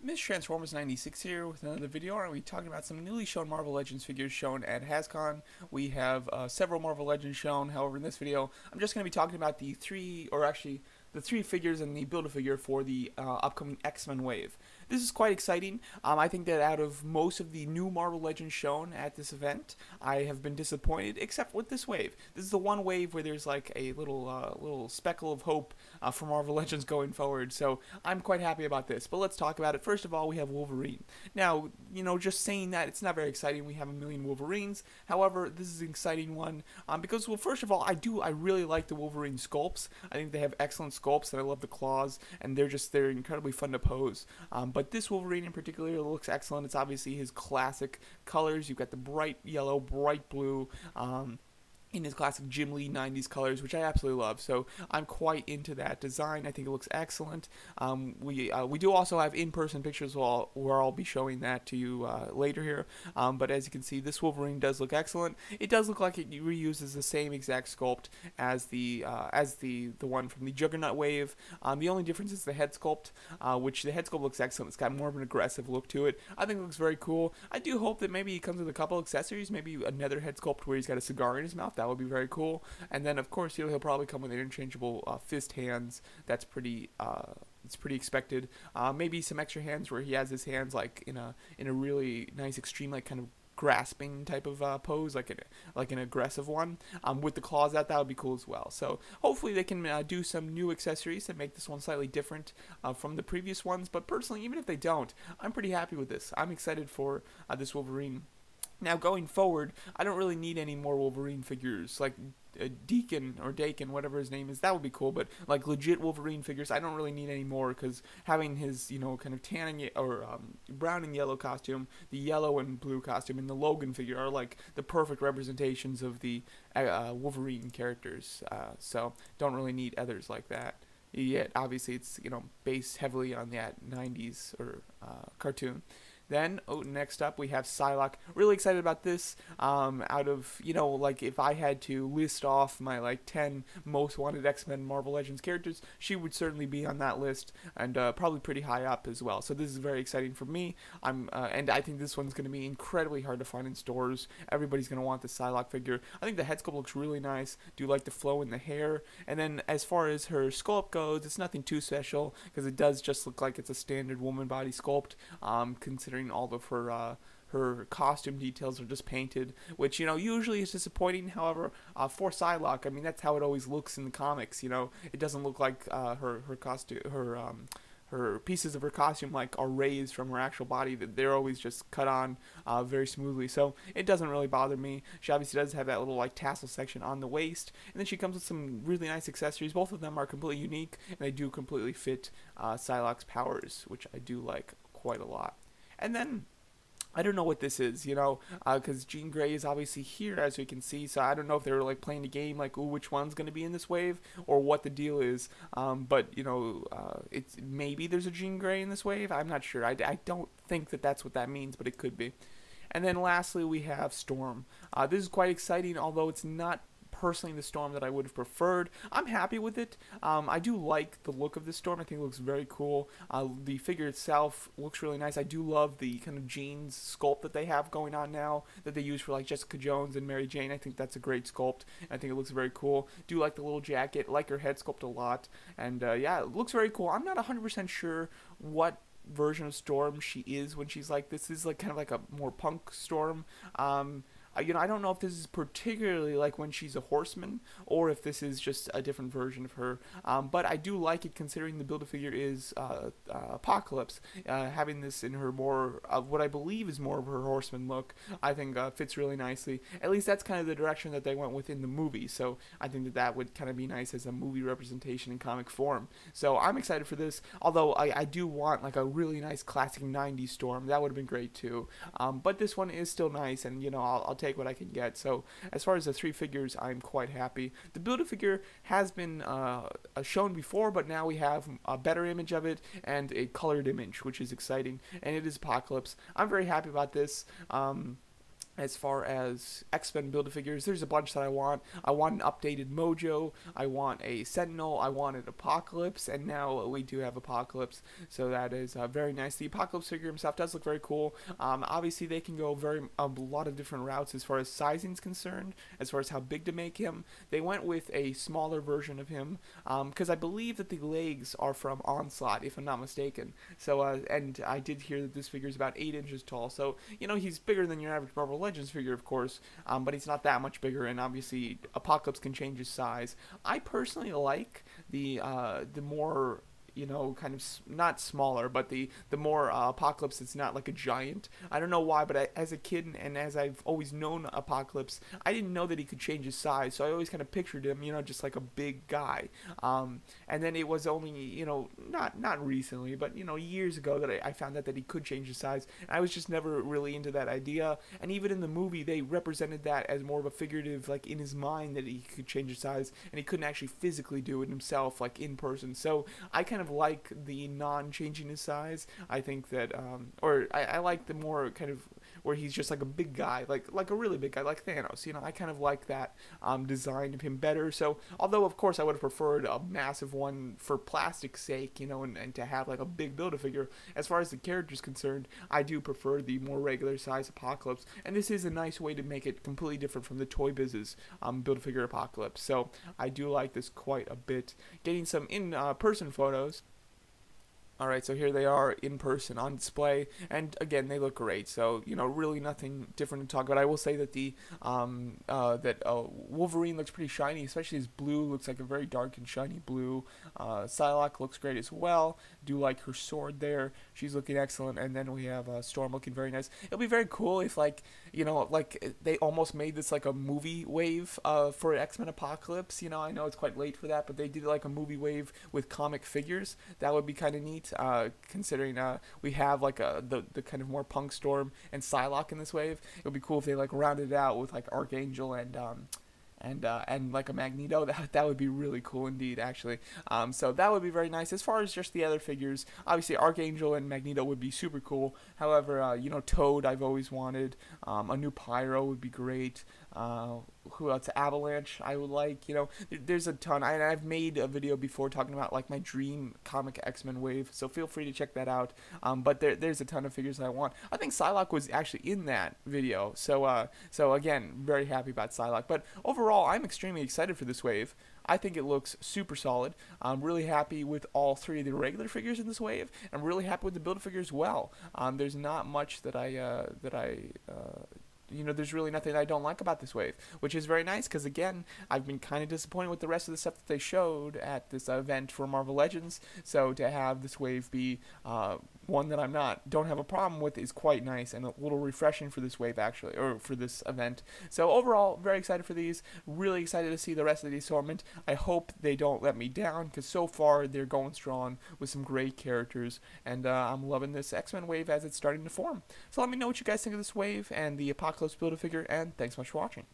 Miss Transformers 96 here with another video. Are we talking about some newly shown Marvel Legends figures shown at HasCon? We have several Marvel Legends shown. However, in this video, I'm just going to be talking about the three figures and the Build-A-Figure for the upcoming X-Men wave. This is quite exciting. I think that out of most of the new Marvel Legends shown at this event, I have been disappointed, except with this wave. This is the one wave where there's like a little speckle of hope for Marvel Legends going forward. So I'm quite happy about this. But let's talk about it. First of all, we have Wolverine. Now, just saying that, it's not very exciting. We have a million Wolverines. However, this is an exciting one because, well, first of all, I really like the Wolverine sculpts. I think they have excellent sculpts, and I love the claws, and they're incredibly fun to pose. But this Wolverine in particular looks excellent. It's obviously his classic colors. You've got the bright yellow, bright blue, in his classic Jim Lee 90s colors, which I absolutely love. So I'm quite into that design. I think it looks excellent. We do also have in-person pictures where I'll be showing that to you later here. But as you can see, this Wolverine does look excellent. It does look like it reuses the same exact sculpt as the one from the Juggernaut wave. The only difference is the head sculpt, which the head sculpt looks excellent. It's got more of an aggressive look to it. I think it looks very cool. I do hope that maybe it comes with a couple accessories, maybe another head sculpt where he's got a cigar in his mouth. That would be very cool. And then, of course, he'll probably come with interchangeable fist hands. That's pretty. It's pretty expected. Maybe some extra hands where he has his hands like in a really nice extreme like kind of grasping type of pose, like an aggressive one. With the claws out, that would be cool as well. So hopefully they can do some new accessories that make this one slightly different from the previous ones. But personally, even if they don't, I'm pretty happy with this. I'm excited for this Wolverine. Now, going forward, I don't really need any more Wolverine figures, like Deacon or Dakin, whatever his name is. That would be cool, but like legit Wolverine figures, I don't really need any more, because having his, kind of tan and or brown and yellow costume, the yellow and blue costume, and the Logan figure are like the perfect representations of the Wolverine characters. So don't really need others like that. Yet, obviously, it's based heavily on that 90s or cartoon. Then, next up, we have Psylocke. Really excited about this. Out of, like, if I had to list off my, 10 most wanted X-Men Marvel Legends characters, she would certainly be on that list, and probably pretty high up as well. So this is very exciting for me. And I think this one's going to be incredibly hard to find in stores. Everybody's going to want the Psylocke figure. I think the head sculpt looks really nice. Do like the flow in the hair. And then, as far as her sculpt goes, it's nothing too special, because it does just look like it's a standard woman body sculpt, considering all of her costume details are just painted, which usually is disappointing. However, for Psylocke, I mean, that's how it always looks in the comics. It doesn't look like her costume, her pieces of her costume are raised from her actual body. That they're always just cut on very smoothly, so it doesn't really bother me. She obviously does have that little tassel section on the waist, and then she comes with some really nice accessories. Both of them are completely unique, and they do completely fit Psylocke's powers, which I do like quite a lot. And then, I don't know what this is, because Jean Grey is obviously here, as we can see, so I don't know if they were, playing the game, ooh, which one's going to be in this wave, or what the deal is, but, it's maybe there's a Jean Grey in this wave. I'm not sure. I don't think that that's what that means, but it could be. And then lastly, we have Storm. This is quite exciting, although it's not personally the Storm that I would have preferred. I'm happy with it. I do like the look of this Storm. I think it looks very cool. The figure itself looks really nice. I do love the kind of jeans sculpt that they have going on now, that they use for Jessica Jones and Mary Jane. I think that's a great sculpt. I think it looks very cool. Do like the little jacket. Like her head sculpt a lot. And yeah, it looks very cool. I'm not 100% sure what version of Storm she is when she's like this. This is kind of like a more punk Storm. I don't know if this is particularly when she's a horseman, or if this is just a different version of her. But I do like it, considering the Build-A-Figure is Apocalypse. Having this in her more of what I believe is more of her horseman look, I think fits really nicely. At least that's kind of the direction that they went with in the movie. So I think that would kind of be nice as a movie representation in comic form. So I'm excited for this. Although I do want a really nice classic 90s Storm. That would have been great too. But this one is still nice, and I'll take what I can get. So as far as the three figures, I'm quite happy. The Build-A-Figure has been shown before, but now we have a better image of it and a colored image, which is exciting, and it is Apocalypse. I'm very happy about this. as far as X-Men Build-A-Figures, there's a bunch that I want. I want an updated Mojo, I want a Sentinel, I wanted Apocalypse, and now we do have Apocalypse, so that is very nice. The Apocalypse figure himself does look very cool. Obviously, they can go a lot of different routes as far as sizing is concerned, as far as how big to make him. They went with a smaller version of him, because I believe that the legs are from Onslaught, if I'm not mistaken. So, and I did hear that this figure is about 8 inches tall, so, you know, he's bigger than your average Marvel Legends figure, of course, but he's not that much bigger, and obviously Apocalypse can change his size. I personally like the more, you know, kind of not smaller, but the more Apocalypse. It's not like a giant. I don't know why, but as a kid and as I've always known Apocalypse, I didn't know that he could change his size, so I always kind of pictured him, you know, just like a big guy. And then it was only, you know, not recently, but, you know, years ago that I found out that he could change his size. And I was just never really into that idea. And even in the movie, they represented that as more of a figurative, like in his mind, that he could change his size, and he couldn't actually physically do it himself, like in person. So I kind of like the non-changing his size. I think that, or I like the more kind of where he's just like a big guy, like a really big guy, like Thanos. You know, I kind of like that design of him better. So, although of course I would have preferred a massive one for plastic's sake, you know, and to have like a big Build-A-Figure. As far as the character is concerned, I do prefer the more regular size Apocalypse, and this is a nice way to make it completely different from the Toy Biz's Build-A-Figure Apocalypse. So I do like this quite a bit. Getting some in-person photos. Alright, so here they are in person on display, and again, they look great. So, you know, really nothing different to talk about. I will say that the Wolverine looks pretty shiny, especially his blue looks like a very dark and shiny blue. Psylocke looks great as well. Do like her sword there. She's looking excellent. And then we have Storm looking very nice. It'll be very cool if, like, you know, like they almost made this like a movie wave for X-Men Apocalypse. You know, I know it's quite late for that, but they did like a movie wave with comic figures. That would be kind of neat. Considering we have like the kind of more Punk Storm and Psylocke in this wave. It would be cool if they like rounded it out with like Archangel and like a Magneto. That would be really cool indeed, actually. So that would be very nice. As far as just the other figures, obviously Archangel and Magneto would be super cool. However, you know, Toad I've always wanted. A new Pyro would be great. Who else? Avalanche I would like. You know, there's a ton. I've made a video before talking about like my dream comic X-Men wave, so feel free to check that out. But there's a ton of figures that I want. I think Psylocke was actually in that video, so again, very happy about Psylocke. But overall, I'm extremely excited for this wave. I think it looks super solid. I'm really happy with all three of the regular figures in this wave. I'm really happy with the Build-A-Figure as well. There's not much that you know, there's really nothing I don't like about this wave, which is very nice because, again, I've been kind of disappointed with the rest of the stuff that they showed at this event for Marvel Legends. So to have this wave be one that don't have a problem with is quite nice and a little refreshing for this wave, actually, or for this event. So overall, very excited for these. Really excited to see the rest of the assortment. I hope they don't let me down because so far they're going strong with some great characters, and I'm loving this X-Men wave as it's starting to form. So let me know what you guys think of this wave and the Apocalypse Build-A-Figure, and thanks so much for watching.